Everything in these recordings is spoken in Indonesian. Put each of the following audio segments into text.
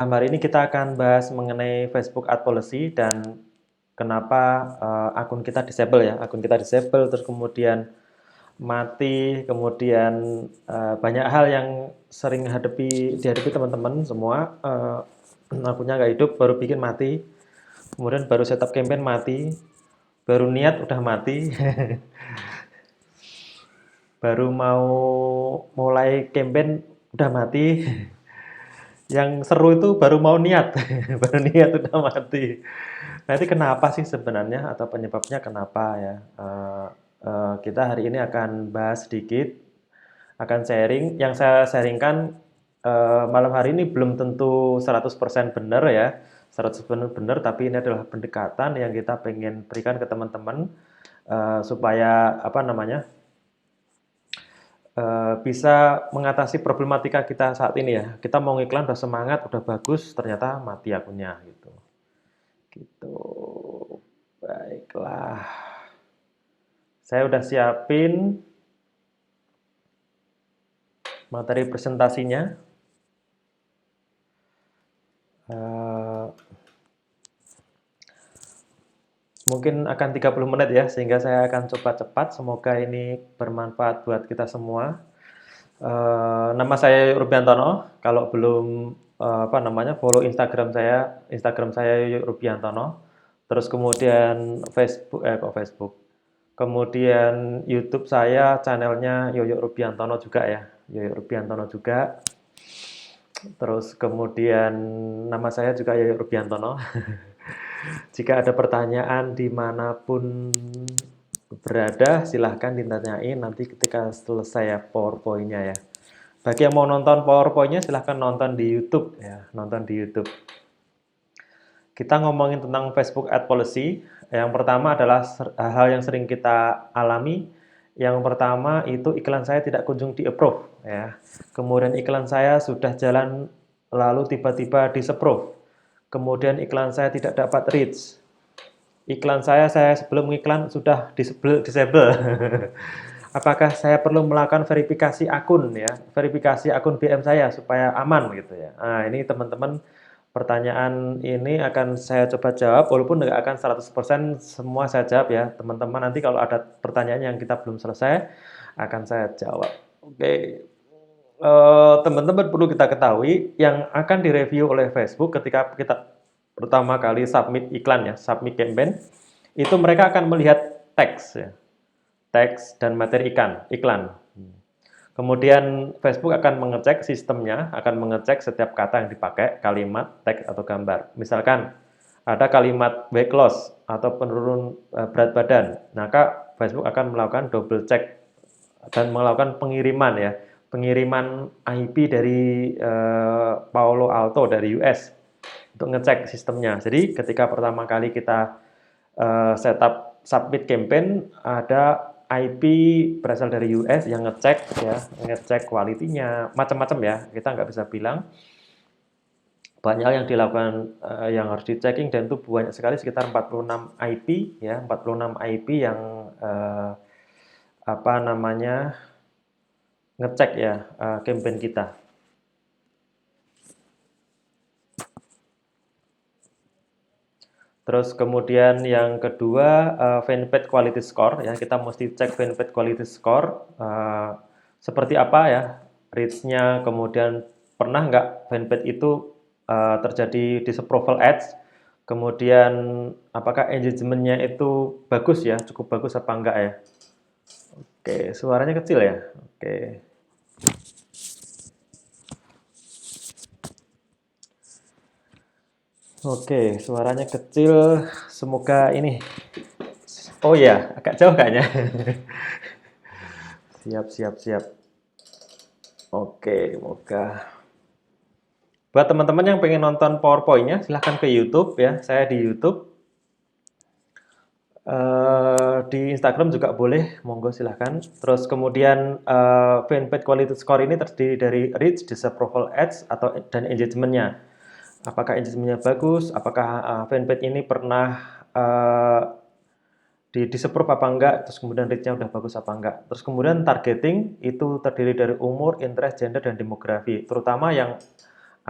Hari ini kita akan bahas mengenai Facebook Ad Policy dan kenapa akun kita disable ya. Akun kita disable terus kemudian mati, kemudian banyak hal yang sering dihadapi teman-teman semua. Akunnya nggak hidup, baru bikin mati, kemudian baru setup campaign mati, baru niat udah mati, baru mau mulai campaign udah mati. Yang seru itu baru mau niat, baru niat udah mati. Nah, itu kenapa sih sebenarnya atau penyebabnya kenapa ya? Kita hari ini akan bahas sedikit, akan sharing. Yang saya sharingkan malam hari ini belum tentu 100% benar ya, 100% benar, tapi ini adalah pendekatan yang kita pengen berikan ke teman-teman supaya apa namanya bisa mengatasi problematika kita saat ini ya. Kita mau ngiklan udah semangat, udah bagus, ternyata mati akunnya gitu. Gitu. Baiklah. Saya udah siapin materi presentasinya. Eh, Mungkin akan 30 menit ya, sehingga saya akan coba cepat. Semoga ini bermanfaat buat kita semua. Nama saya Rubiantono. Kalau belum apa namanya follow Instagram saya Yuyuk Rubiantono. Terus kemudian Facebook. Kemudian YouTube saya channelnya Yuyuk Rubiantono juga ya, Yuyuk Rubiantono juga. Terus kemudian nama saya juga Yuyuk Rubiantono. Jika ada pertanyaan dimanapun berada, silahkan ditanyain nanti ketika selesai ya PowerPoint-nya ya. Bagi yang mau nonton PowerPoint-nya silahkan nonton di YouTube ya, nonton di YouTube. Kita ngomongin tentang Facebook Ad Policy. Yang pertama adalah hal yang sering kita alami. Yang pertama itu iklan saya tidak kunjung di-approve ya. Kemudian iklan saya sudah jalan lalu tiba-tiba di-approve. Kemudian iklan saya tidak dapat reach. Iklan saya sebelum iklan sudah disable. Apakah saya perlu melakukan verifikasi akun ya, verifikasi akun BM saya supaya aman gitu ya. Nah, ini teman-teman pertanyaan ini akan saya coba jawab walaupun nggak akan 100% semua saya jawab ya. Teman-teman nanti kalau ada pertanyaan yang kita belum selesai akan saya jawab. Oke. Teman-teman perlu kita ketahui yang akan direview oleh Facebook ketika kita pertama kali submit iklan ya, submit campaign, itu mereka akan melihat teks ya, teks dan materi iklan. Kemudian Facebook akan mengecek sistemnya, akan mengecek setiap kata yang dipakai, kalimat, teks atau gambar. Misalkan ada kalimat weight loss atau penurun berat badan, maka Facebook akan melakukan double check dan melakukan pengiriman ya, pengiriman IP dari Palo Alto dari US untuk ngecek sistemnya. Jadi ketika pertama kali kita setup submit campaign, ada IP berasal dari US yang ngecek ya, ngecek kualitinya, macam-macam ya. Kita nggak bisa bilang. Banyak yang dilakukan yang harus dicekking dan itu banyak sekali sekitar 46 IP ya, 46 IP yang apa namanya ngecek ya campaign kita. Terus kemudian yang kedua fanpage quality score ya, kita mesti cek fanpage quality score seperti apa ya reach-nya, kemudian pernah nggak fanpage itu terjadi disapproval ads, kemudian apakah engagement-nya itu bagus ya, cukup bagus apa enggak ya. Oke, suaranya kecil ya. Oke. Oke, suaranya kecil. Semoga ini. Oh ya, agak jauh kayaknya. Siap, siap, siap. Oke, moga. Buat teman-teman yang pengen nonton PowerPoint-nya, silahkan ke YouTube ya. Saya di YouTube. Di Instagram juga boleh, monggo silahkan. Terus kemudian fanpage quality score ini terdiri dari reach, disapproval ads, dan engagement-nya. Apakah engagementnya bagus? Apakah fanpage ini pernah disapprove apa enggak? Terus kemudian reach-nya udah bagus apa enggak? Terus kemudian targeting itu terdiri dari umur, interest, gender, dan demografi. Terutama yang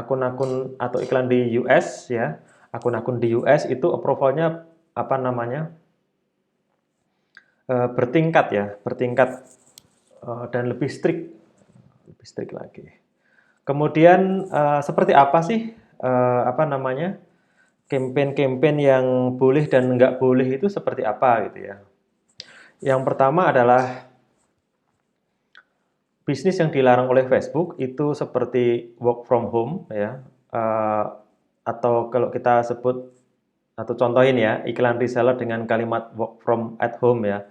akun-akun atau iklan di US ya, akun-akun di US itu approval-nya apa namanya bertingkat ya, bertingkat dan lebih strict lagi. Kemudian seperti apa sih apa namanya campaign-campaign yang boleh dan nggak boleh itu seperti apa gitu ya. Yang pertama adalah bisnis yang dilarang oleh Facebook itu seperti work from home ya, atau kalau kita sebut atau contohin ya iklan reseller dengan kalimat work from at home ya,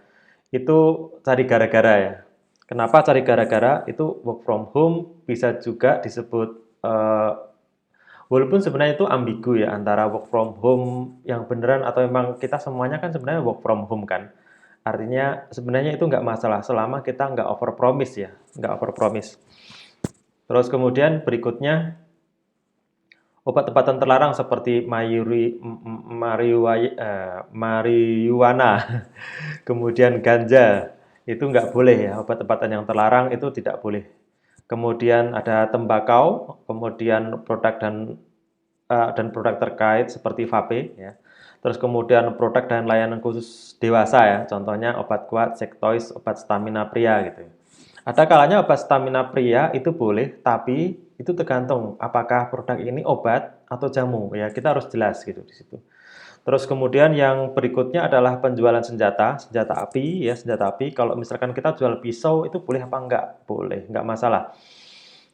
itu cari gara-gara ya. Kenapa cari gara-gara? Itu work from home bisa juga disebut walaupun sebenarnya itu ambigu ya antara work from home yang beneran atau memang kita semuanya kan sebenarnya work from home kan. Artinya sebenarnya itu nggak masalah selama kita nggak over promise ya, nggak over promise. Terus kemudian berikutnya obat-obatan terlarang seperti marijuana, kemudian ganja itu nggak boleh ya, obat-obatan yang terlarang itu tidak boleh. Kemudian ada tembakau, kemudian produk dan produk terkait seperti vape ya. Terus kemudian produk dan layanan khusus dewasa ya, contohnya obat kuat, sex toys, obat stamina pria gitu ya. Ada kalanya obat stamina pria itu boleh, tapi itu tergantung apakah produk ini obat atau jamu ya. Kita harus jelas gitu di situ. Terus kemudian yang berikutnya adalah penjualan senjata, senjata api ya, senjata api. Kalau misalkan kita jual pisau itu boleh apa enggak? Boleh, enggak masalah.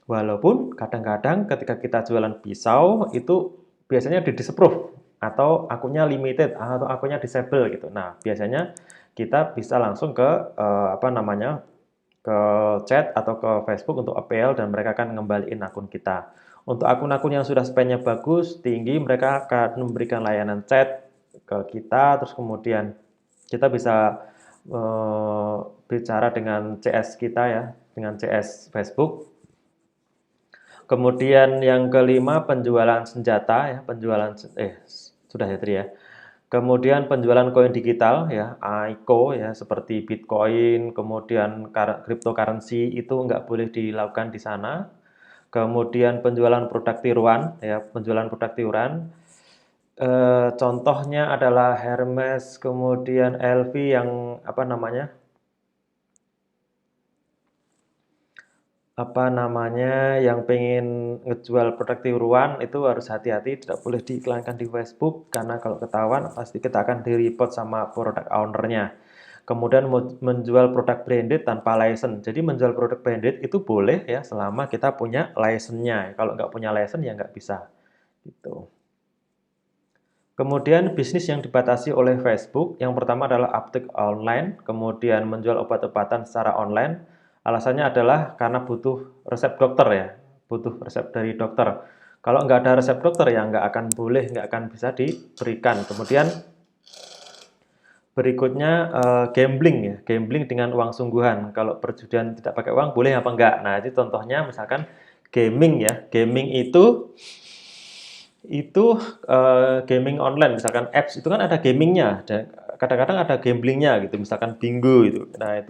Walaupun kadang-kadang ketika kita jualan pisau itu biasanya di-disapprove atau akunnya limited atau akunnya disable gitu. Nah, biasanya kita bisa langsung ke apa namanya? Ke chat atau ke Facebook untuk apel dan mereka akan ngembaliin akun kita. Untuk akun-akun yang sudah spamnya bagus, tinggi, mereka akan memberikan layanan chat ke kita, terus kemudian kita bisa bicara dengan CS kita ya, dengan CS Facebook. Kemudian yang kelima penjualan senjata ya, sudah ya tadi ya. Kemudian penjualan koin digital ya, ICO ya seperti Bitcoin, kemudian cryptocurrency itu nggak boleh dilakukan di sana. Kemudian penjualan produk tiruan ya, penjualan produk tiruan. Contohnya adalah Hermes, kemudian LV yang apa namanya? Yang pengen ngejual produk tiruan itu harus hati-hati, tidak boleh diiklankan di Facebook karena kalau ketahuan pasti kita akan di-report sama produk ownernya. Kemudian menjual produk branded tanpa license. Jadi menjual produk branded itu boleh ya selama kita punya license-nya. Kalau nggak punya license ya nggak bisa. Gitu. Kemudian bisnis yang dibatasi oleh Facebook, yang pertama adalah aptek online, kemudian menjual obat-obatan secara online. Alasannya adalah karena butuh resep dokter ya, butuh resep dari dokter. Kalau nggak ada resep dokter ya nggak akan boleh, nggak akan bisa diberikan. Kemudian berikutnya gambling ya, gambling dengan uang sungguhan. Kalau perjudian tidak pakai uang boleh apa enggak? Nah itu contohnya misalkan gaming ya, gaming itu gaming online, misalkan apps itu kan ada gamingnya, dan kadang-kadang ada gamblingnya gitu, misalkan bingo itu. Nah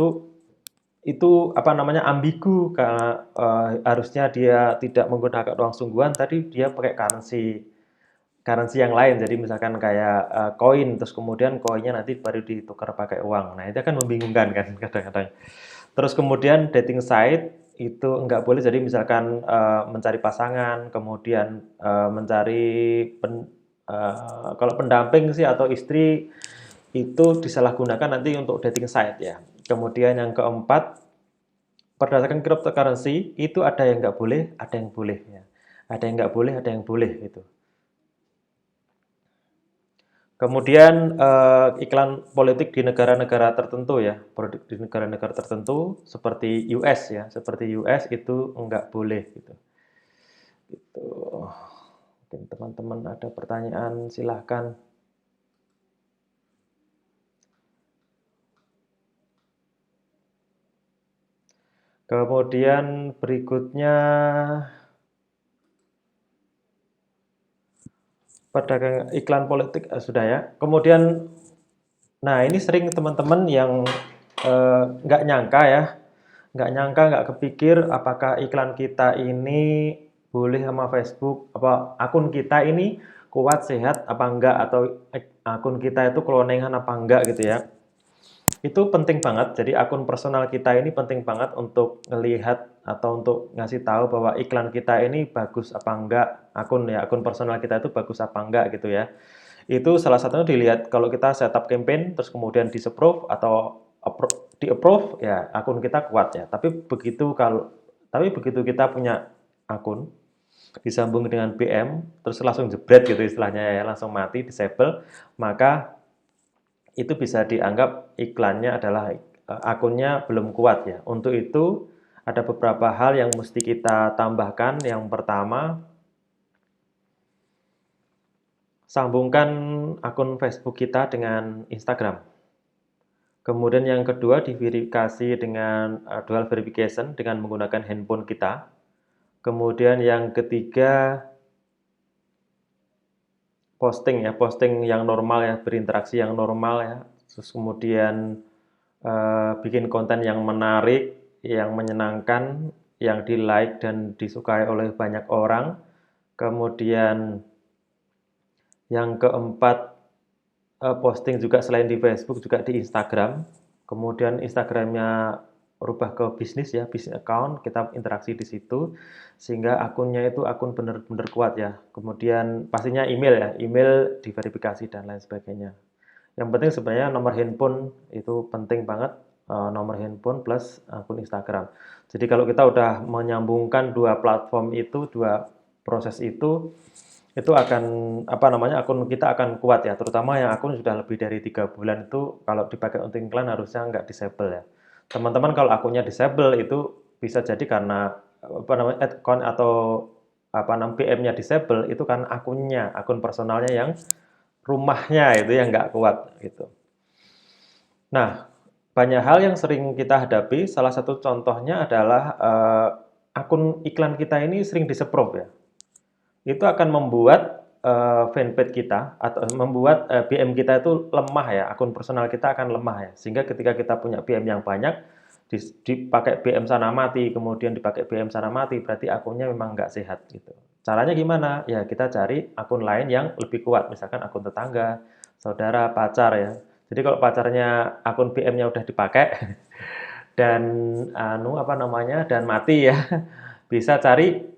itu apa namanya ambigu karena harusnya dia tidak menggunakan uang sungguhan, tadi dia pakai currency yang lain. Jadi misalkan kayak koin, terus kemudian koinnya nanti baru ditukar pakai uang. Nah itu akan membingungkan kan kadang-kadang. Terus kemudian dating site itu enggak boleh, jadi misalkan mencari pasangan, kemudian mencari kalau pendamping sih atau istri itu disalahgunakan nanti untuk dating site ya. Kemudian yang keempat, berdasarkan cryptocurrency itu ada yang nggak boleh, ada yang boleh ya. Ada yang nggak boleh, ada yang boleh gitu. Kemudian iklan politik di negara-negara tertentu ya, produk di negara-negara tertentu seperti US ya, seperti US itu enggak boleh gitu. Gitu. Mungkin teman-teman ada pertanyaan silahkan. Kemudian berikutnya pada iklan politik sudah ya. Kemudian, nah ini sering teman-teman yang nggak nyangka ya, nggak nyangka, nggak kepikir apakah iklan kita ini boleh sama Facebook, apa akun kita ini kuat, sehat apa enggak, atau akun kita itu cloningan apa enggak gitu ya. Itu penting banget. Jadi akun personal kita ini penting banget untuk ngelihat atau untuk ngasih tahu bahwa iklan kita ini bagus apa enggak, akun personal kita itu bagus apa enggak gitu ya. Itu salah satunya dilihat kalau kita setup campaign terus kemudian di-approve atau di-approve ya akun kita kuat ya. Tapi begitu kita punya akun disambung dengan BM terus langsung jebret gitu istilahnya ya, langsung mati, disable, maka itu bisa dianggap iklannya adalah akunnya belum kuat ya. Untuk itu ada beberapa hal yang mesti kita tambahkan. Yang pertama, sambungkan akun Facebook kita dengan Instagram. Kemudian yang kedua, diverifikasi dengan dual verification dengan menggunakan handphone kita. Kemudian yang ketiga, posting yang normal ya, berinteraksi yang normal ya. Terus kemudian bikin konten yang menarik, yang menyenangkan, yang di-like dan disukai oleh banyak orang. Kemudian yang keempat, posting juga selain di Facebook juga di Instagram. Kemudian Instagramnya rubah ke bisnis ya, bisnis account, kita interaksi di situ sehingga akunnya itu akun benar-benar kuat ya. Kemudian pastinya email ya, email diverifikasi dan lain sebagainya. Yang penting sebenarnya nomor handphone itu penting banget, nomor handphone plus akun Instagram. Jadi kalau kita udah menyambungkan dua platform itu, dua proses itu akan akun kita akan kuat ya, terutama yang akun sudah lebih dari 3 bulan itu kalau dipakai untuk iklan harusnya nggak disable ya. Teman-teman kalau akunnya disable itu bisa jadi karena account atau PM-nya disable itu kan akun personalnya yang rumahnya itu yang nggak kuat gitu. Nah, banyak hal yang sering kita hadapi, salah satu contohnya adalah akun iklan kita ini sering disapprove ya. Itu akan membuat fanpage kita atau membuat BM kita itu lemah ya, akun personal kita akan lemah ya. Sehingga ketika kita punya BM yang banyak, dipakai BM sana mati, kemudian dipakai BM sana mati, berarti akunnya memang nggak sehat gitu. Caranya gimana? Ya kita cari akun lain yang lebih kuat, misalkan akun tetangga, saudara, pacar ya. Jadi kalau pacarnya akun BM-nya udah dipakai dan dan mati ya, bisa cari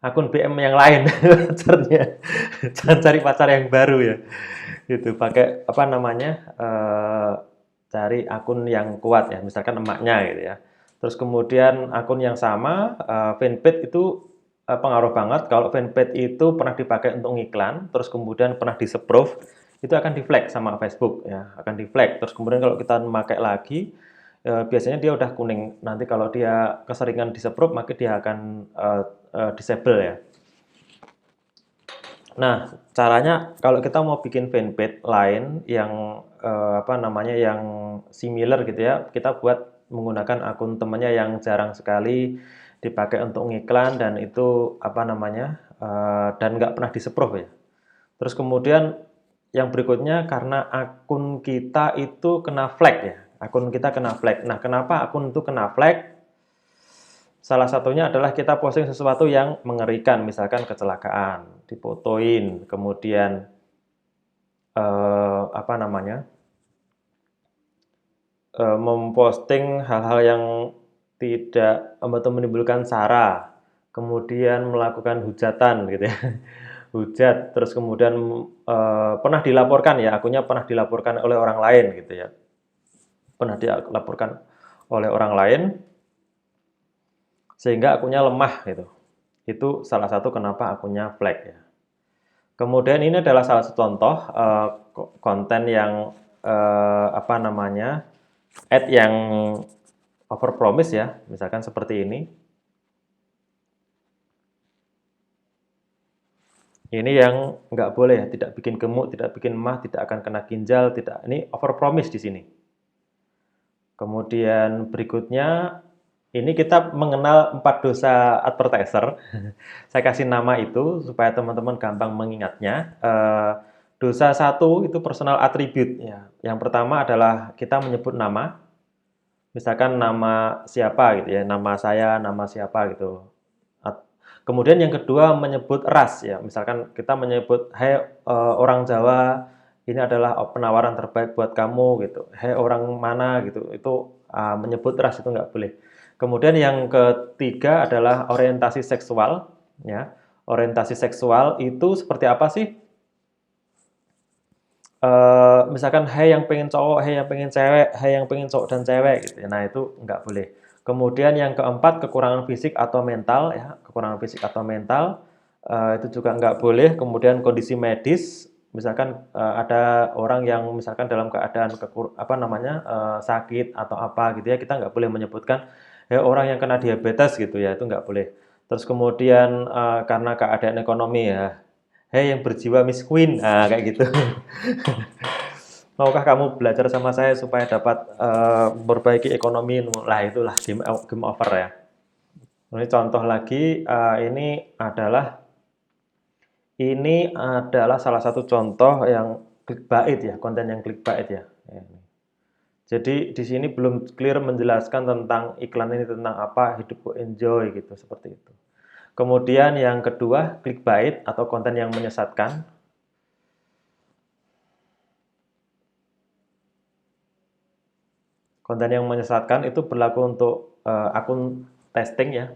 akun BM yang lain pacarnya. Jangan cari pacar yang baru ya. Gitu, pakai cari akun yang kuat ya, misalkan emaknya gitu ya. Terus kemudian akun yang sama, fanpage itu pengaruh banget. Kalau fanpage itu pernah dipakai untuk iklan, terus kemudian pernah di-approve, itu akan di-flag sama Facebook ya, akan di-flag. Terus kemudian kalau kita memakai lagi, biasanya dia udah kuning. Nanti kalau dia keseringan di-approve, maka dia akan disable ya. Nah, caranya kalau kita mau bikin fanpage lain yang yang similar gitu ya, kita buat menggunakan akun temannya yang jarang sekali dipakai untuk ngiklan dan itu dan nggak pernah di-approve ya. Terus kemudian yang berikutnya karena akun kita itu kena flag ya, akun kita kena flag. Nah, kenapa akun itu kena flag? Salah satunya adalah kita posting sesuatu yang mengerikan, misalkan kecelakaan, difotoin, kemudian eh, apa namanya memposting hal-hal yang tidak atau menimbulkan sara, kemudian melakukan hujatan gitu ya, hujat, terus kemudian pernah dilaporkan ya, akunnya pernah dilaporkan oleh orang lain gitu ya, pernah dilaporkan oleh orang lain sehingga akunnya lemah gitu. Itu salah satu kenapa akunnya flag ya. Kemudian ini adalah salah satu contoh konten yang ad yang overpromise ya, misalkan seperti ini. Ini yang nggak boleh ya, tidak bikin gemuk, tidak bikin emah, tidak akan kena ginjal, tidak. Ini overpromise di sini. Kemudian berikutnya, ini kita mengenal 4 dosa advertiser. Saya kasih nama itu supaya teman-teman gampang mengingatnya. Dosa 1 itu personal attribute ya. Yang pertama adalah kita menyebut nama. Misalkan nama siapa gitu ya, nama saya, nama siapa gitu. Kemudian yang kedua menyebut ras ya, misalkan kita menyebut, "Hai, orang Jawa, ini adalah penawaran terbaik buat kamu," gitu. "Hai orang mana," gitu, itu, menyebut ras itu nggak boleh. Kemudian yang ketiga adalah orientasi seksual, ya. Orientasi seksual itu seperti apa sih? Misalkan, "Hai yang pengen cowok, hai yang pengen cewek, hai yang pengen cowok dan cewek," gitu ya. Nah, itu nggak boleh. Kemudian yang keempat, kekurangan fisik atau mental ya, kekurangan fisik atau mental, itu juga nggak boleh. Kemudian kondisi medis, misalkan, ada orang yang misalkan dalam keadaan sakit atau apa gitu ya, kita nggak boleh menyebutkan, "Hei orang yang kena diabetes," gitu ya, itu nggak boleh. Terus kemudian, karena keadaan ekonomi ya, "Hei yang berjiwa miskin," kayak gitu. Maukah kamu belajar sama saya supaya dapat memperbaiki ekonomi? Lah itulah game over ya. Ini contoh lagi, ini adalah salah satu contoh yang clickbait ya, konten yang clickbait ya. Jadi di sini belum clear menjelaskan tentang iklan ini tentang apa, hidupku enjoy gitu, seperti itu. Kemudian yang kedua, clickbait atau konten yang menyesatkan. Konten yang menyesatkan itu berlaku untuk akun testing ya,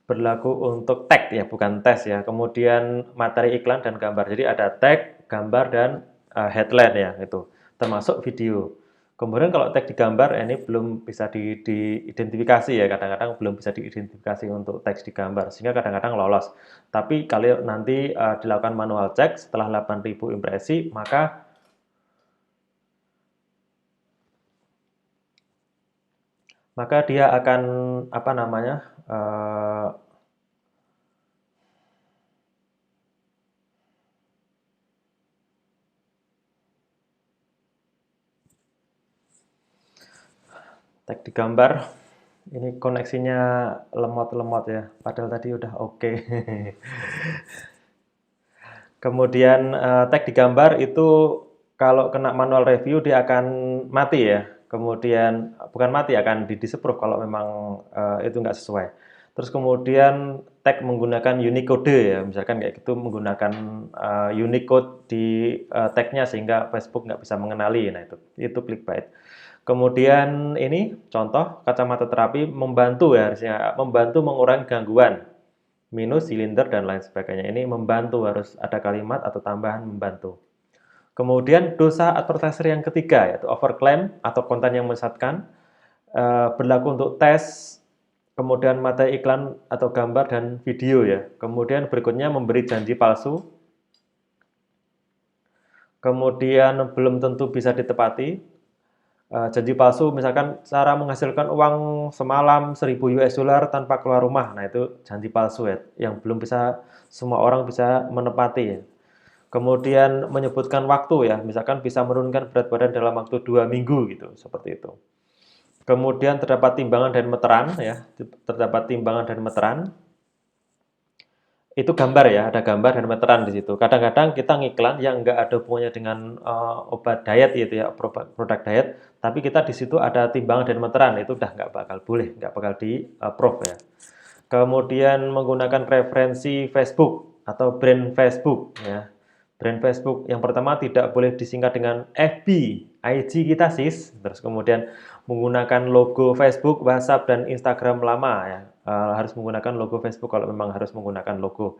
berlaku untuk tag ya, bukan tes ya. Kemudian materi iklan dan gambar. Jadi ada tag, gambar dan headline ya itu, termasuk video. Kemudian kalau tag di gambar ini belum bisa diidentifikasi ya, kadang-kadang belum bisa diidentifikasi untuk teks di gambar, sehingga kadang-kadang lolos. Tapi kalau nanti dilakukan manual check setelah 8.000 impresi, maka dia akan apa namanya tag di gambar. Ini koneksinya lemot-lemot ya, padahal tadi udah oke. Kemudian tag di gambar itu kalau kena manual review dia akan mati ya. Kemudian bukan mati, akan di-disapprove kalau memang itu nggak sesuai. Terus kemudian tag menggunakan Unicode ya, misalkan kayak gitu menggunakan Unicode di tagnya sehingga Facebook nggak bisa mengenali. Nah itu clickbait. Kemudian ini contoh kacamata terapi membantu ya, harusnya membantu mengurangi gangguan minus silinder dan lain sebagainya. Ini membantu, harus ada kalimat atau tambahan membantu. Kemudian dosa advertiser yang ketiga yaitu overclaim atau konten yang menyesatkan, berlaku untuk tes, kemudian materi iklan atau gambar dan video ya. Kemudian berikutnya memberi janji palsu, kemudian belum tentu bisa ditepati. Janji palsu misalkan cara menghasilkan uang semalam 1.000 US dollar tanpa keluar rumah. Nah, itu janji palsu ya, yang belum bisa semua orang bisa menepati ya. Kemudian menyebutkan waktu ya, misalkan bisa menurunkan berat badan dalam waktu 2 minggu gitu, seperti itu. Kemudian terdapat timbangan dan meteran ya, terdapat timbangan dan meteran. Itu gambar ya, ada gambar dan meteran di situ. Kadang-kadang kita ngiklan yang nggak ada hubungannya dengan obat diet gitu ya, produk diet, tapi kita di situ ada timbangan dan meteran, itu udah nggak bakal boleh, nggak bakal di-approve ya. Kemudian menggunakan referensi Facebook atau brand Facebook ya. Brand Facebook yang pertama tidak boleh disingkat dengan FB, IG kita sis. Terus kemudian menggunakan logo Facebook, WhatsApp dan Instagram lama ya. Harus menggunakan logo Facebook kalau memang harus menggunakan logo.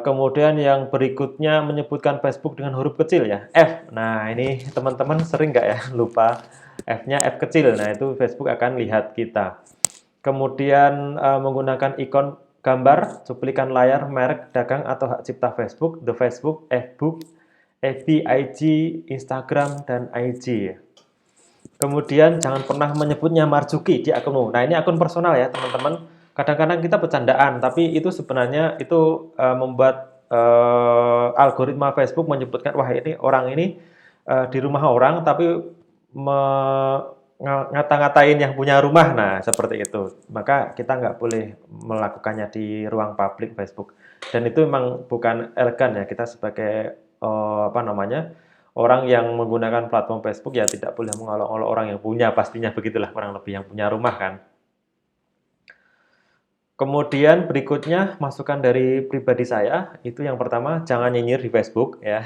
Kemudian yang berikutnya menyebutkan Facebook dengan huruf kecil ya, F. Nah, ini teman-teman sering nggak ya lupa F-nya F kecil. Nah, itu Facebook akan lihat kita. Kemudian menggunakan ikon gambar, cuplikan layar, merek, dagang atau hak cipta Facebook, The Facebook, Fbook, FB, IG, Instagram, dan IG. Kemudian jangan pernah menyebutnya Marzuki di akunmu. Nah, ini akun personal ya, teman-teman. Kadang-kadang kita bercandaan, tapi itu sebenarnya itu membuat algoritma Facebook menyebutkan, wah ini orang ini di rumah orang, tapi ngata-ngatain yang punya rumah. Nah, seperti itu. Maka kita nggak boleh melakukannya di ruang publik Facebook. Dan itu memang bukan elegan ya, kita sebagai orang yang menggunakan platform Facebook ya tidak boleh mengolok-olok orang yang punya, pastinya begitulah kurang lebih, yang punya rumah kan. Kemudian berikutnya masukan dari pribadi saya, itu yang pertama jangan nyinyir di Facebook ya.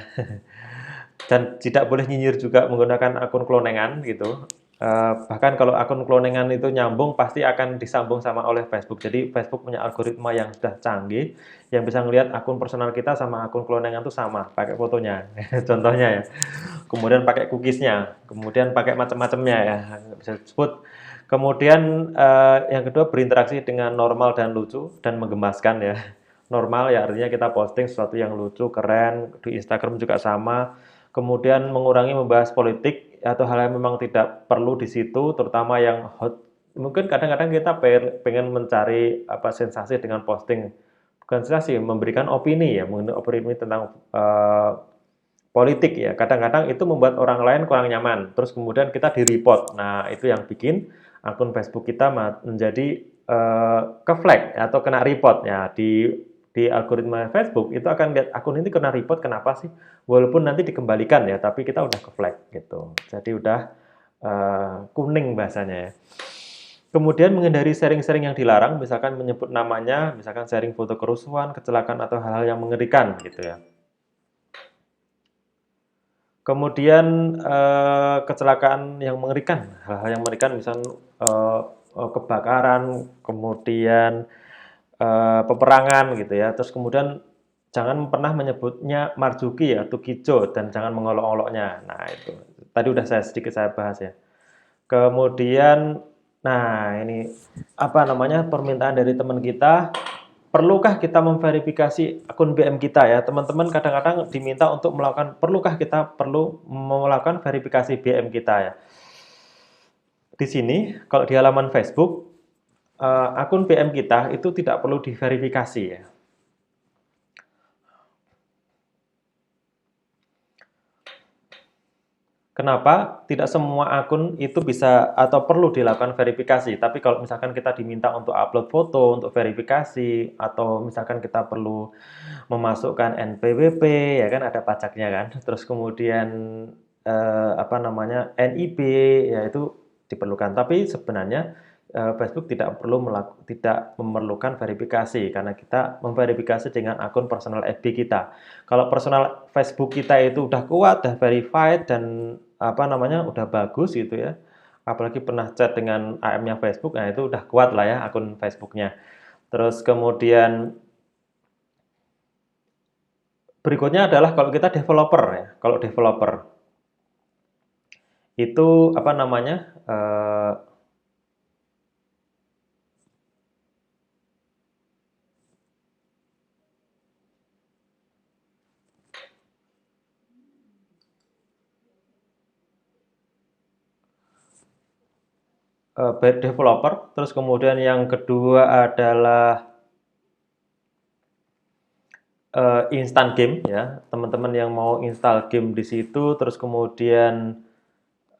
Dan tidak boleh nyinyir juga menggunakan akun klonengan gitu. Bahkan kalau akun klonengan itu nyambung pasti akan disambung sama oleh Facebook. Jadi Facebook punya algoritma yang sudah canggih yang bisa ngelihat akun personal kita sama akun klonengan itu sama, pakai fotonya. Contohnya ya. Kemudian pakai cookiesnya, kemudian pakai macam-macamnya ya, bisa disebut. Kemudian yang kedua berinteraksi dengan normal dan lucu dan menggemaskan ya. Normal ya artinya kita posting sesuatu yang lucu, keren, di Instagram juga sama. Kemudian mengurangi membahas politik atau hal yang memang tidak perlu di situ, terutama yang hot. Mungkin kadang-kadang kita pengen mencari apa sensasi dengan posting, bukan sensasi, memberikan opini ya, mengenai opini tentang politik ya. Kadang-kadang itu membuat orang lain kurang nyaman. Terus kemudian kita di-report. Nah, itu yang bikin akun Facebook kita menjadi ke-flag atau kena report ya di algoritma Facebook itu akan lihat akun ini kena report kenapa sih? Walaupun nanti dikembalikan ya, tapi kita udah ke-flag gitu. Jadi udah kuning bahasanya ya. Kemudian menghindari sharing-sharing yang dilarang, misalkan menyebut namanya, misalkan sharing foto kerusuhan, kecelakaan atau hal-hal yang mengerikan gitu ya. Kemudian kecelakaan yang mengerikan, hal-hal yang mengerikan, misalnya kebakaran, kemudian peperangan gitu ya. Terus kemudian jangan pernah menyebutnya Marzuki ya, Tukijo, dan jangan mengolok-oloknya. Nah itu tadi udah sedikit saya bahas ya. Kemudian, nah ini apa namanya permintaan dari teman kita, perlukah kita memverifikasi akun BM kita ya? Teman-teman kadang-kadang diminta untuk melakukan, perlukah kita perlu melakukan verifikasi BM kita ya? Di sini, kalau di halaman Facebook, akun BM kita itu tidak perlu diverifikasi ya. Kenapa? Tidak semua akun itu bisa atau perlu dilakukan verifikasi. Tapi kalau misalkan kita diminta untuk upload foto, untuk verifikasi, atau misalkan kita perlu memasukkan NPWP, ya kan ada pajaknya kan. Terus kemudian apa namanya NIB, ya itu diperlukan. Tapi sebenarnya Facebook tidak memerlukan verifikasi karena kita memverifikasi dengan akun personal FB kita. Kalau personal Facebook kita itu udah kuat, udah verified dan apa namanya udah bagus gitu ya. Apalagi pernah chat dengan AM-nya Facebook, nah itu udah kuat lah ya akun Facebooknya. Terus kemudian berikutnya adalah kalau kita developer ya. Kalau developer itu apa namanya developer. Terus kemudian yang kedua adalah instant game ya. Teman-teman yang mau install game di situ, terus kemudian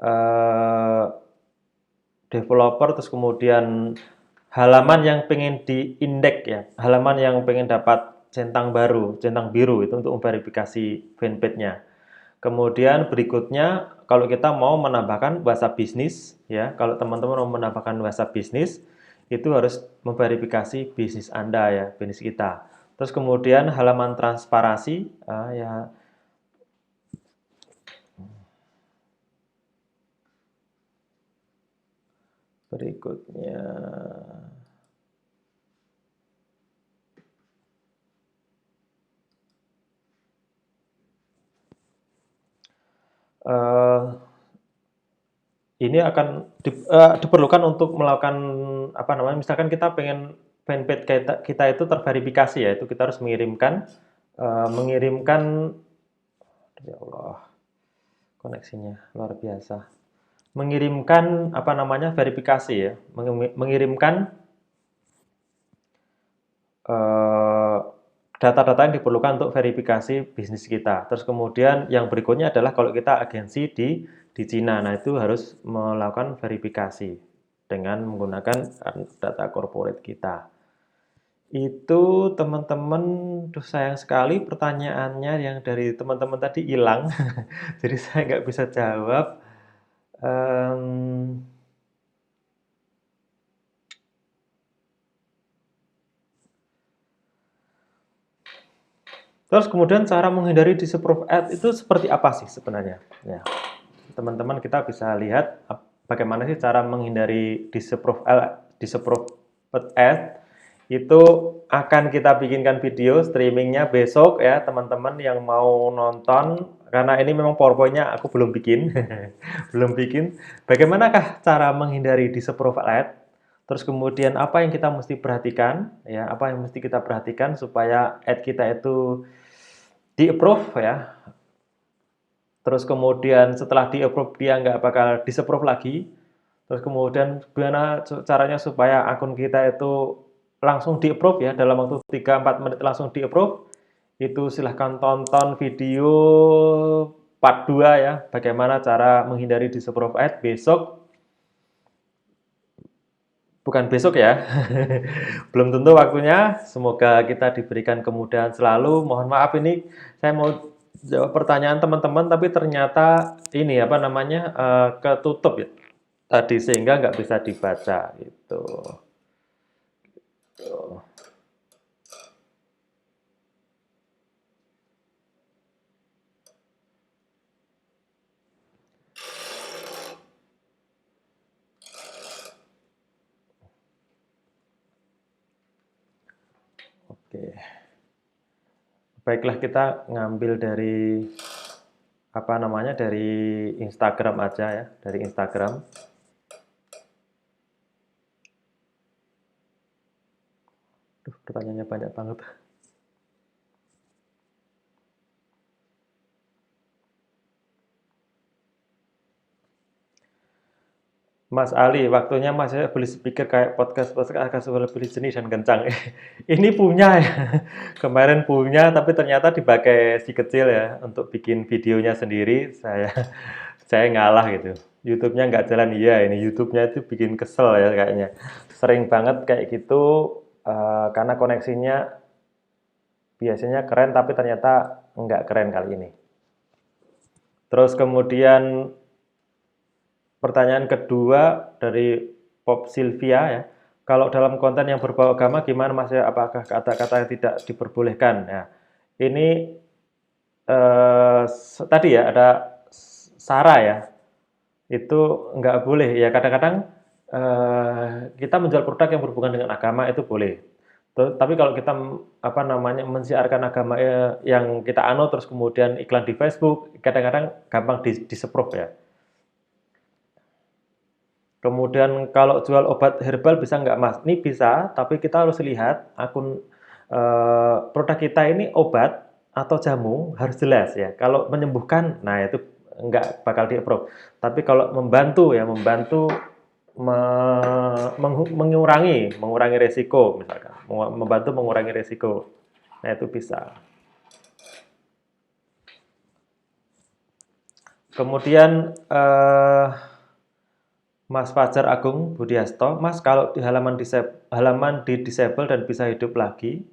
eh, developer, terus kemudian halaman yang pengen diindeks ya, halaman yang pengen dapat centang baru, centang biru itu untuk memverifikasi fanpage-nya. Kemudian berikutnya kalau kita mau menambahkan bahasa bisnis ya, kalau teman-teman mau menambahkan bahasa bisnis itu harus memverifikasi bisnis Anda ya, bisnis kita. Terus kemudian halaman transparansi ya berikutnya eh, ini akan diperlukan untuk melakukan apa namanya misalkan kita pengen fanpage kita itu terverifikasi ya itu kita harus mengirimkan ya Allah koneksinya luar biasa mengirimkan apa namanya verifikasi ya mengirimkan eh, data-data yang diperlukan untuk verifikasi bisnis kita. Terus kemudian yang berikutnya adalah kalau kita agensi di Cina, nah itu harus melakukan verifikasi dengan menggunakan data corporate kita. Itu teman-teman, duh sayang sekali pertanyaannya yang dari teman-teman tadi hilang, jadi saya nggak bisa jawab. Em, Terus kemudian cara menghindari disapprove ad itu seperti apa sih sebenarnya? Ya, teman-teman kita bisa lihat bagaimana sih cara menghindari disapprove ad. Itu akan kita bikinkan video streamingnya besok ya teman-teman yang mau nonton, karena ini memang PowerPoint-nya aku belum bikin. Belum bikin. Bagaimanakah cara menghindari disapprove ad? Terus kemudian apa yang kita mesti perhatikan ya, apa yang mesti kita perhatikan supaya ad kita itu di-approve ya. Terus kemudian setelah di-approve dia nggak bakal disapprove lagi. Terus kemudian gimana caranya supaya akun kita itu langsung di-approve ya, dalam waktu 3-4 menit langsung di-approve. Itu silahkan tonton video part 2 ya, bagaimana cara menghindari disapprove ad besok. Bukan besok ya, belum tentu waktunya. Semoga kita diberikan kemudahan selalu. Mohon maaf ini saya mau jawab pertanyaan teman-teman, tapi ternyata ini apa namanya ketutup ya tadi sehingga nggak bisa dibaca gitu. Oke, baiklah kita ngambil dari apa namanya dari Instagram aja ya, dari Instagram. Duh, pertanyaannya banyak banget. Mas Ali, waktunya Mas ya beli speaker kayak podcast agak lebih jenis dan kencang. Ini punya ya, kemarin punya, tapi ternyata dipakai si kecil ya untuk bikin videonya sendiri. Saya ngalah gitu. YouTube-nya nggak jalan, iya ini YouTube-nya itu bikin kesel ya kayaknya. Sering banget kayak gitu karena koneksinya biasanya keren, tapi ternyata nggak keren kali ini. Terus kemudian pertanyaan kedua dari Pop Sylvia ya, kalau dalam konten yang berbau agama gimana Mas ya? Apakah kata-kata yang tidak diperbolehkan? Ya, ini tadi ya ada sara ya, itu nggak boleh. Ya kadang-kadang kita menjual produk yang berhubungan dengan agama itu boleh. Tapi kalau kita apa namanya mensiarkan agama yang kita anut terus kemudian iklan di Facebook, kadang-kadang gampang diseprup ya. Kemudian kalau jual obat herbal bisa nggak Mas? Ini bisa, tapi kita harus lihat akun produk kita ini obat atau jamu harus jelas ya. Kalau menyembuhkan, nah itu nggak bakal di-approve. Tapi kalau membantu ya, membantu mengurangi resiko misalkan, membantu mengurangi resiko. Nah itu bisa. Kemudian Mas Fajar Agung Budiasto, Mas kalau di halaman di disable dan bisa hidup lagi,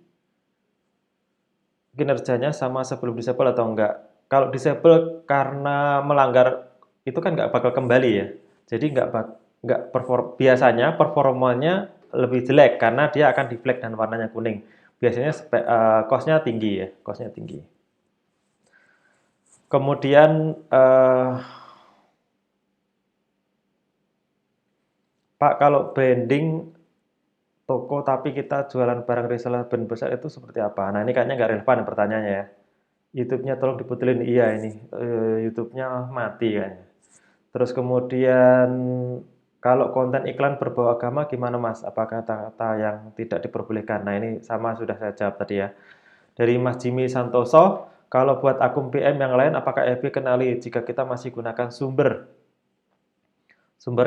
kinerjanya sama sebelum disable atau enggak? Kalau disable karena melanggar itu kan nggak bakal kembali ya. Jadi biasanya performanya lebih jelek karena dia akan di flag dan warnanya kuning. Biasanya cost-nya tinggi ya, cost-nya tinggi. Kemudian Pak, kalau branding toko tapi kita jualan barang reseller brand besar itu seperti apa? Nah ini kayaknya nggak relevan pertanyaannya ya. YouTube-nya tolong dibetulin, iya ini YouTube-nya mati kayaknya. Terus kemudian kalau konten iklan berbau agama gimana Mas? Apa kata-kata yang tidak diperbolehkan? Nah ini sama sudah saya jawab tadi ya. Dari Mas Jimmy Santoso, kalau buat akun PM yang lain apakah FB kenali jika kita masih gunakan sumber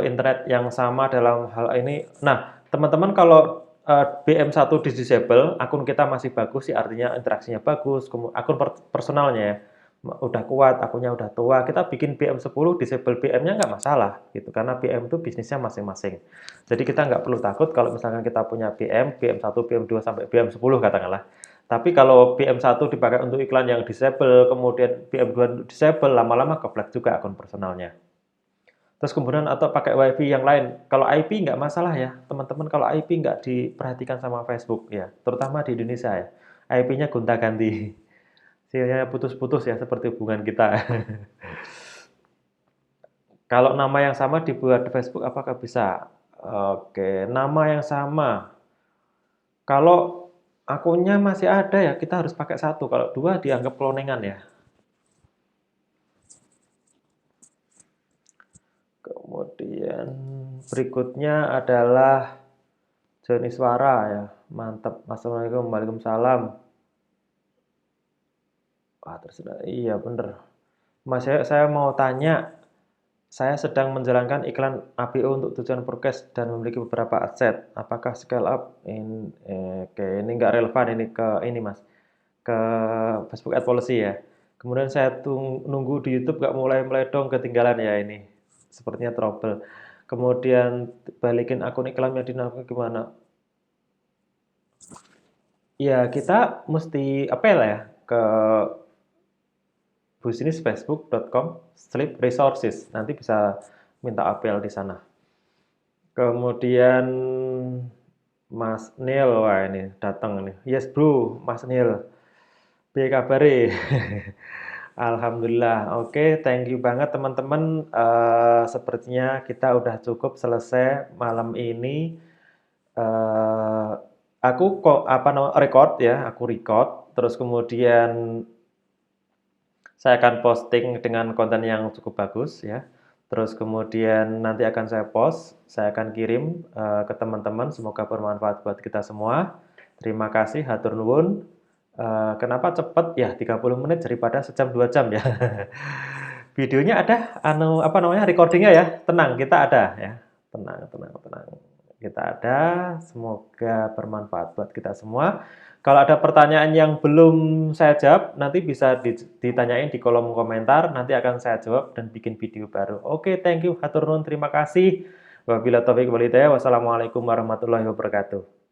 internet yang sama dalam hal ini? Nah teman-teman kalau BM1 di disable, akun kita masih bagus sih, artinya interaksinya bagus, akun personalnya ya, udah kuat, akunnya udah tua, kita bikin BM10 disable BM-nya nggak masalah gitu, karena BM itu bisnisnya masing-masing. Jadi kita nggak perlu takut kalau misalkan kita punya BM1, BM2 sampai BM10 katakanlah. Tapi kalau BM1 dipakai untuk iklan yang disable, kemudian BM2 disable, lama-lama ke flag juga akun personalnya. Terus kemudian atau pakai WiFi yang lain. Kalau IP nggak masalah ya, teman-teman. Kalau IP nggak diperhatikan sama Facebook ya, terutama di Indonesia ya. IP-nya gonta-ganti. Sinyalnya putus-putus ya, seperti hubungan kita. Kalau nama yang sama dibuat di Facebook apakah bisa? Oke, nama yang sama. Kalau akunnya masih ada ya, kita harus pakai satu. Kalau dua dianggap cloningan ya. Kemudian berikutnya adalah Joni Suara ya. Mantap. Assalamualaikum. Waalaikumsalam. Wah, terserah. Iya, bener. Mas, saya mau tanya, saya sedang menjalankan iklan APO untuk tujuan broadcast dan memiliki beberapa aset. Apakah scale up? Oke, ini nggak relevan ini ke ini Mas, ke Facebook Ad Policy ya. Kemudian saya nunggu di YouTube nggak mulai dong, ketinggalan ya ini. Sepertinya trouble. Kemudian balikin akun iklan yang dinamakan gimana? Ya kita mesti apel ya ke businessfacebook.com/resources. Nanti bisa minta apel di sana. Kemudian Mas Neil, wah ini datang nih. Yes bro, Mas Neil. Piye kabare? Alhamdulillah. Oke, thank you banget teman-teman. Sepertinya kita udah cukup selesai malam ini. Eh, aku kok apa namanya record ya, aku record. Terus kemudian saya akan posting dengan konten yang cukup bagus ya. Terus kemudian nanti akan saya post, saya akan kirim ke teman-teman. Semoga bermanfaat buat kita semua. Terima kasih, hatur nuwun. Kenapa cepet? Ya 30 menit daripada sejam 2 jam ya. Videonya ada, apa namanya, recordingnya ya. Tenang, kita ada ya. Tenang, tenang, tenang. Kita ada. Semoga bermanfaat buat kita semua. Kalau ada pertanyaan yang belum saya jawab, nanti bisa ditanyain di kolom komentar. Nanti akan saya jawab dan bikin video baru. Oke, thank you. Hatur nuhun, terima kasih. Wabillahi taufiq wal hidayah. Wassalamualaikum warahmatullahi wabarakatuh.